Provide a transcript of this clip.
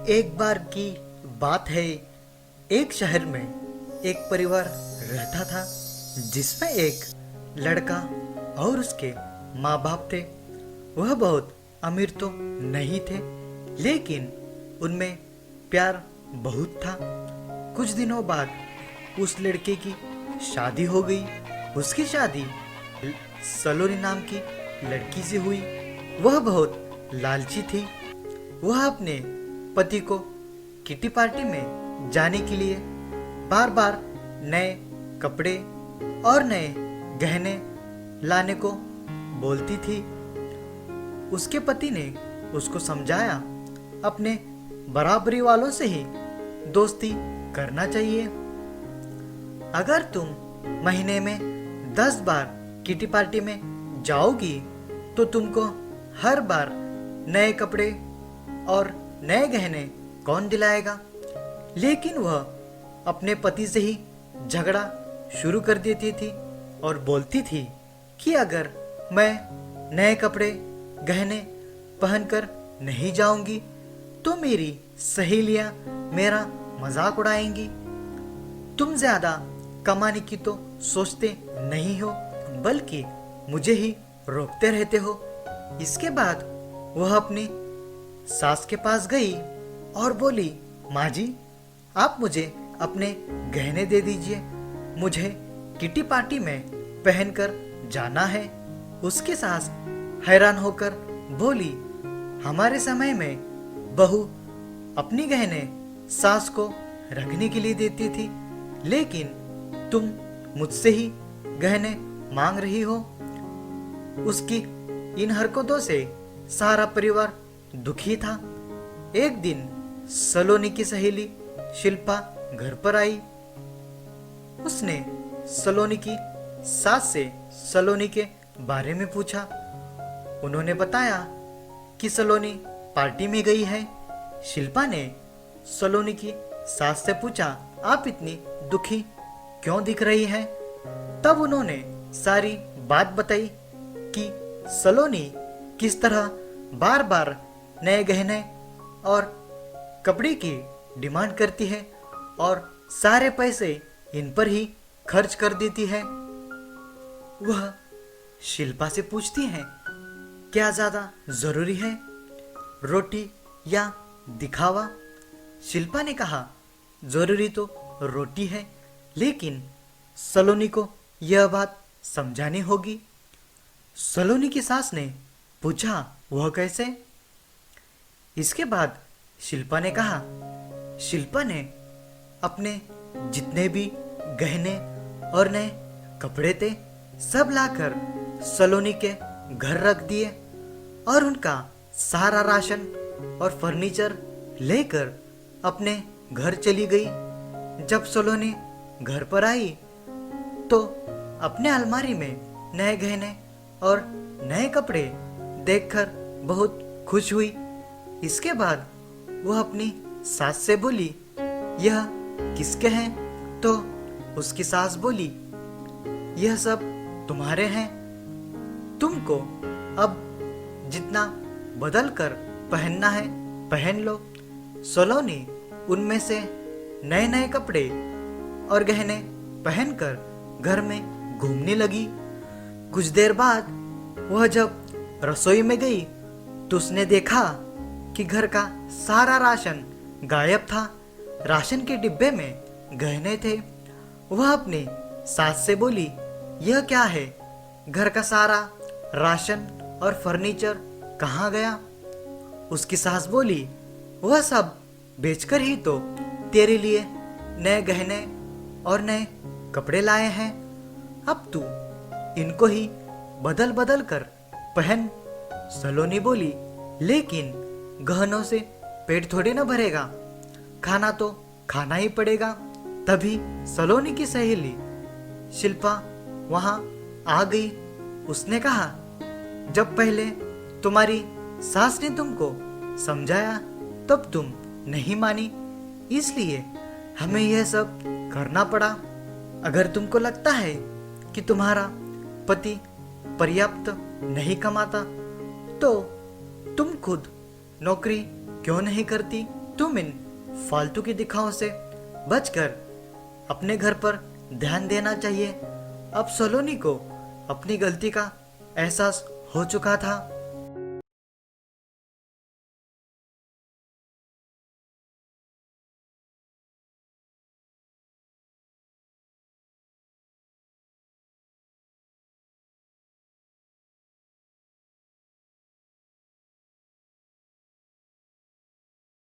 एक बार की बात है। एक शहर में एक परिवार रहता था जिसमें एक लड़का और उसके माँ बाप थे। वह बहुत अमीर तो नहीं थे, लेकिन उनमें प्यार बहुत था। कुछ दिनों बाद उस लड़के की शादी हो गई। उसकी शादी सलोनी नाम की लड़की से हुई। वह बहुत लालची थी। वह अपने पति को किटी पार्टी में जाने के लिए बार बार नए कपड़े और नए गहने लाने को बोलती थी। उसके पति ने उसको समझाया, अपने बराबरी वालों से ही दोस्ती करना चाहिए। अगर तुम महीने में 10 बार किटी पार्टी में जाओगी तो तुमको हर बार नए कपड़े और नए गहने कौन दिलाएगा। लेकिन वह अपने पति से ही झगड़ा शुरू कर देती थी और बोलती थी कि अगर मैं नए कपड़े गहने पहनकर नहीं जाऊंगी तो मेरी सहेलियां मेरा मजाक उड़ाएंगी। तुम ज्यादा कमाने की तो सोचते नहीं हो, बल्कि मुझे ही रोकते रहते हो। इसके बाद वह अपनी सास के पास गई और बोली, माँ जी, आप मुझे अपने गहने दे दीजिए, मुझे किटी पार्टी में पहनकर जाना है। उसकी सास हैरान होकर बोली, हमारे समय में बहू अपनी गहने सास को रखने के लिए देती थी, लेकिन तुम मुझसे ही गहने मांग रही हो। उसकी इन हरकतों से सारा परिवार दुखी था। एक दिन सलोनी की सहेली शिल्पा घर पर आई। उसने सलोनी की सास से सलोनी के बारे में पूछा। उन्होंने बताया कि सलोनी पार्टी में गई है। शिल्पा ने सलोनी की सास से पूछा, आप इतनी दुखी क्यों दिख रही हैं? तब उन्होंने सारी बात बताई कि सलोनी किस तरह बार बार नए गहने और कपड़े की डिमांड करती है और सारे पैसे इन पर ही खर्च कर देती है। वह शिल्पा से पूछती है, क्या ज्यादा जरूरी है, रोटी या दिखावा? शिल्पा ने कहा, जरूरी तो रोटी है, लेकिन सलोनी को यह बात समझानी होगी। सलोनी की सास ने पूछा, वह कैसे? इसके बाद शिल्पा ने कहा, शिल्पा ने अपने जितने भी गहने और नए कपड़े थे सब लाकर सलोनी के घर रख दिए और उनका सारा राशन और फर्नीचर लेकर अपने घर चली गई। जब सलोनी घर पर आई तो अपने अलमारी में नए गहने और नए कपड़े देखकर बहुत खुश हुई। इसके बाद वह अपनी सास से बोली, यह किसके हैं? तो उसकी सास बोली, यह सब तुम्हारे हैं, तुमको अब जितना बदल कर पहनना है पहन लो। सलोनी उनमें से नए नए कपड़े और गहने पहनकर घर में घूमने लगी। कुछ देर बाद वह जब रसोई में गई तो उसने देखा कि घर का सारा राशन गायब था। राशन के डिब्बे में गहने थे। वह अपनी सास से बोली, यह क्या है? घर का सारा राशन और फर्नीचर कहाँ गया? उसकी सास बोली, वह सब बेचकर ही तो तेरे लिए नए गहने और नए कपड़े लाए हैं। अब तू इनको ही बदल बदल कर पहन। सलोनी बोली, लेकिन गहनों से पेट थोड़ी ना भरेगा, खाना तो खाना ही पड़ेगा। तभी सलोनी की सहेली शिल्पा वहां आ गई। उसने कहा, जब पहले तुम्हारी सास ने तुमको समझाया तब तुम नहीं मानी, इसलिए हमें यह सब करना पड़ा। अगर तुमको लगता है कि तुम्हारा पति पर्याप्त नहीं कमाता तो तुम खुद नौकरी क्यों नहीं करती? तुम इन फालतू की दिखाओं से बचकर अपने घर पर ध्यान देना चाहिए। अब सलोनी को अपनी गलती का एहसास हो चुका था।